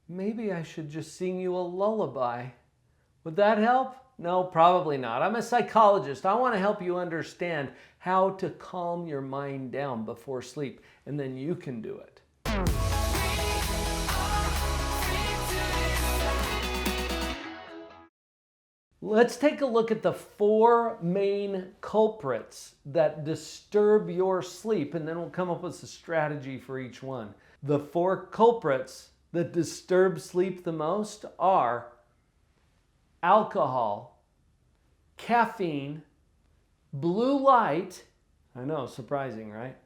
maybe I should just sing you a lullaby. Would that help? No, probably not. I'm a psychologist. I want to help you understand how to calm your mind down before sleep, and then you can do it. Let's take a look at the 4 main culprits that disturb your sleep, and then we'll come up with a strategy for each one. The 4 culprits that disturb sleep the most are alcohol, caffeine, blue light, I know, surprising, right?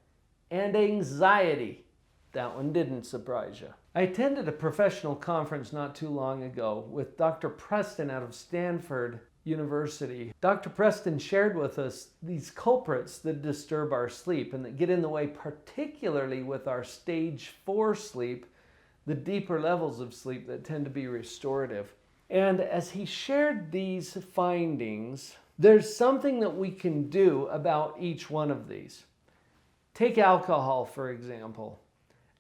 And anxiety. That one didn't surprise you. I attended a professional conference not too long ago with Dr. Preston out of Stanford University. Dr. Preston shared with us these culprits that disturb our sleep and that get in the way, particularly with our stage 4 sleep, the deeper levels of sleep that tend to be restorative. And as he shared these findings, there's something that we can do about each one of these. Take alcohol, for example.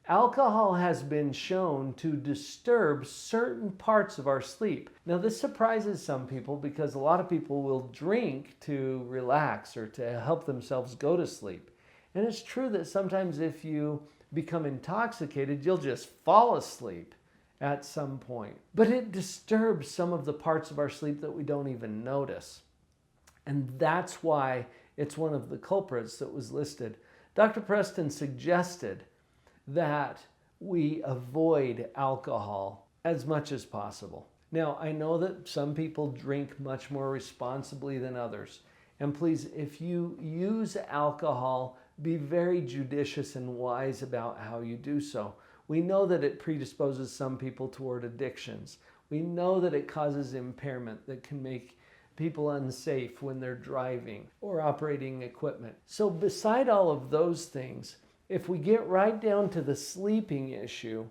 Alcohol has been shown to disturb certain parts of our sleep. Now, this surprises some people because a lot of people will drink to relax or to help themselves go to sleep. And it's true that sometimes if you become intoxicated, you'll just fall asleep at some point. But it disturbs some of the parts of our sleep that we don't even notice. And that's why it's one of the culprits that was listed. Dr. Preston suggested that we avoid alcohol as much as possible. Now, I know that some people drink much more responsibly than others. And please, if you use alcohol, be very judicious and wise about how you do so. We know that it predisposes some people toward addictions. We know that it causes impairment that can make people unsafe when they're driving or operating equipment. So beside all of those things, if we get right down to the sleeping issue,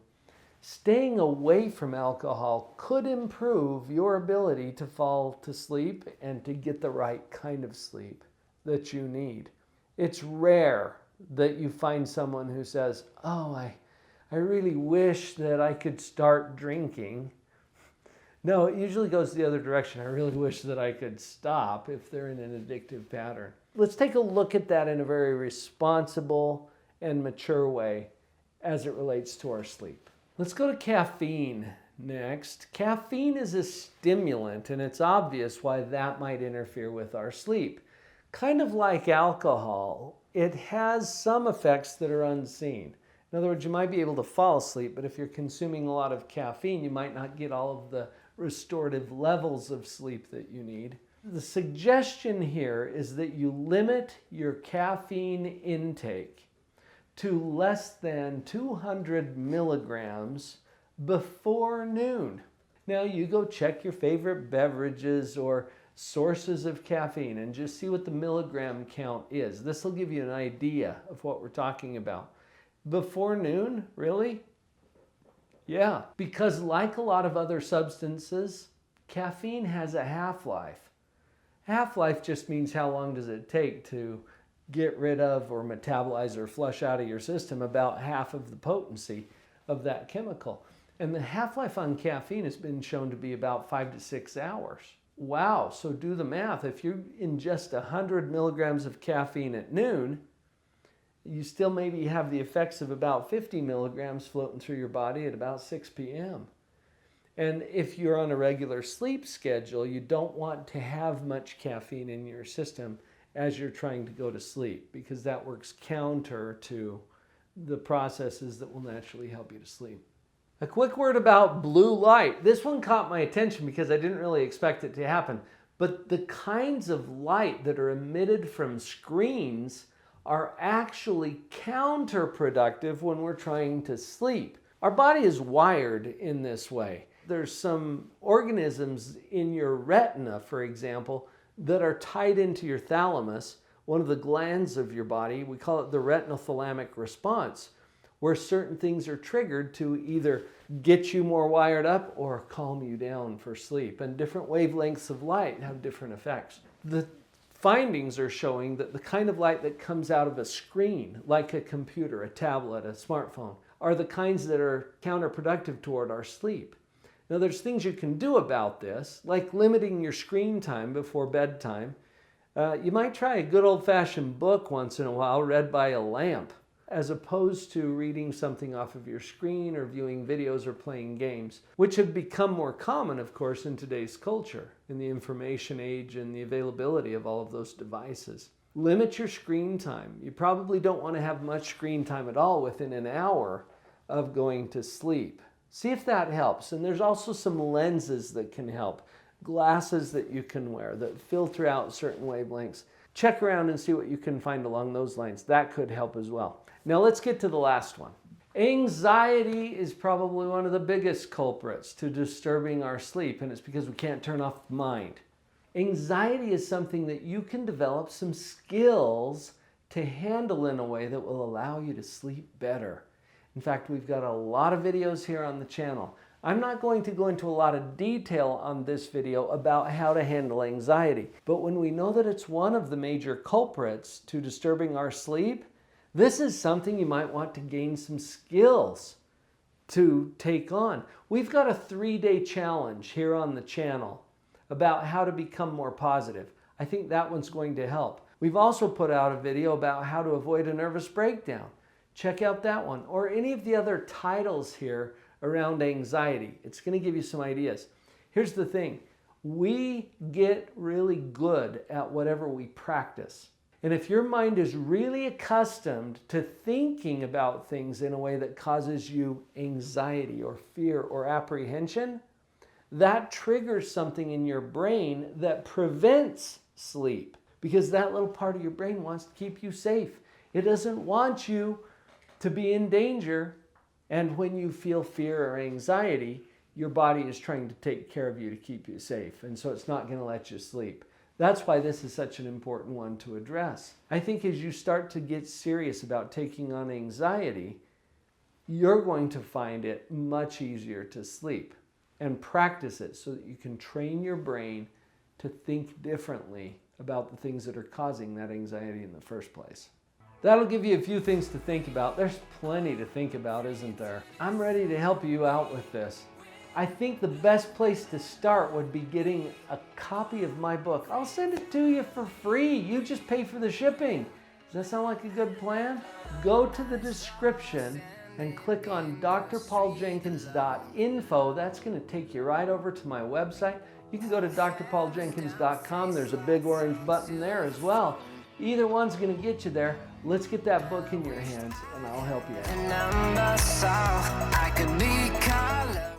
staying away from alcohol could improve your ability to fall to sleep and to get the right kind of sleep that you need. It's rare that you find someone who says, "Oh, I really wish that I could start drinking." No, it usually goes the other direction. I really wish that I could stop if they're in an addictive pattern. Let's take a look at that in a very responsible and mature way as it relates to our sleep. Let's go to caffeine next. Caffeine is a stimulant, and it's obvious why that might interfere with our sleep. Kind of like alcohol, it has some effects that are unseen. In other words, you might be able to fall asleep, but if you're consuming a lot of caffeine, you might not get all of the restorative levels of sleep that you need. The suggestion here is that you limit your caffeine intake to less than 200 milligrams before noon. Now you go check your favorite beverages or sources of caffeine and just see what the milligram count is. This will give you an idea of what we're talking about. Before noon, really? Yeah, because like a lot of other substances, caffeine has a half-life. Half-life just means how long does it take to get rid of or metabolize or flush out of your system about half of the potency of that chemical. And the half-life on caffeine has been shown to be about 5 to 6 hours. Wow, so do the math. If you ingest 100 milligrams of caffeine at noon, you still maybe have the effects of about 50 milligrams floating through your body at about 6 p.m. And if you're on a regular sleep schedule, you don't want to have much caffeine in your system as you're trying to go to sleep, because that works counter to the processes that will naturally help you to sleep. A quick word about blue light. This one caught my attention because I didn't really expect it to happen. But the kinds of light that are emitted from screens are actually counterproductive when we're trying to sleep. Our body is wired in this way. There's some organisms in your retina, for example, that are tied into your thalamus, one of the glands of your body. We call it the retinothalamic response, where certain things are triggered to either get you more wired up or calm you down for sleep. And different wavelengths of light have different effects. The findings are showing that the kind of light that comes out of a screen, like a computer, a tablet, a smartphone, are the kinds that are counterproductive toward our sleep. Now, there's things you can do about this, like limiting your screen time before bedtime. You might try a good old-fashioned book once in a while read by a lamp, as opposed to reading something off of your screen or viewing videos or playing games, which have become more common, of course, in today's culture, in the information age and the availability of all of those devices. Limit your screen time. You probably don't want to have much screen time at all within an hour of going to sleep. See if that helps. And there's also some lenses that can help. Glasses that you can wear that filter out certain wavelengths. Check around and see what you can find along those lines. That could help as well. Now let's get to the last one. Anxiety is probably one of the biggest culprits to disturbing our sleep, and it's because we can't turn off the mind. Anxiety is something that you can develop some skills to handle in a way that will allow you to sleep better. In fact, we've got a lot of videos here on the channel. I'm not going to go into a lot of detail on this video about how to handle anxiety, but when we know that it's one of the major culprits to disturbing our sleep, this is something you might want to gain some skills to take on. We've got a 3-day challenge here on the channel about how to become more positive. I think that one's going to help. We've also put out a video about how to avoid a nervous breakdown. Check out that one, or any of the other titles here around anxiety. It's going to give you some ideas. Here's the thing. We get really good at whatever we practice. And if your mind is really accustomed to thinking about things in a way that causes you anxiety or fear or apprehension, that triggers something in your brain that prevents sleep, because that little part of your brain wants to keep you safe. It doesn't want you to be in danger. And when you feel fear or anxiety, your body is trying to take care of you to keep you safe. And so it's not going to let you sleep. That's why this is such an important one to address. I think as you start to get serious about taking on anxiety, you're going to find it much easier to sleep, and practice it so that you can train your brain to think differently about the things that are causing that anxiety in the first place. That'll give you a few things to think about. There's plenty to think about, isn't there? I'm ready to help you out with this. I think the best place to start would be getting a copy of my book. I'll send it to you for free. You just pay for the shipping. Does that sound like a good plan? Go to the description and click on drpauljenkins.info. That's going to take you right over to my website. You can go to drpauljenkins.com. There's a big orange button there as well. Either one's going to get you there. Let's get that book in your hands, and I'll help you out.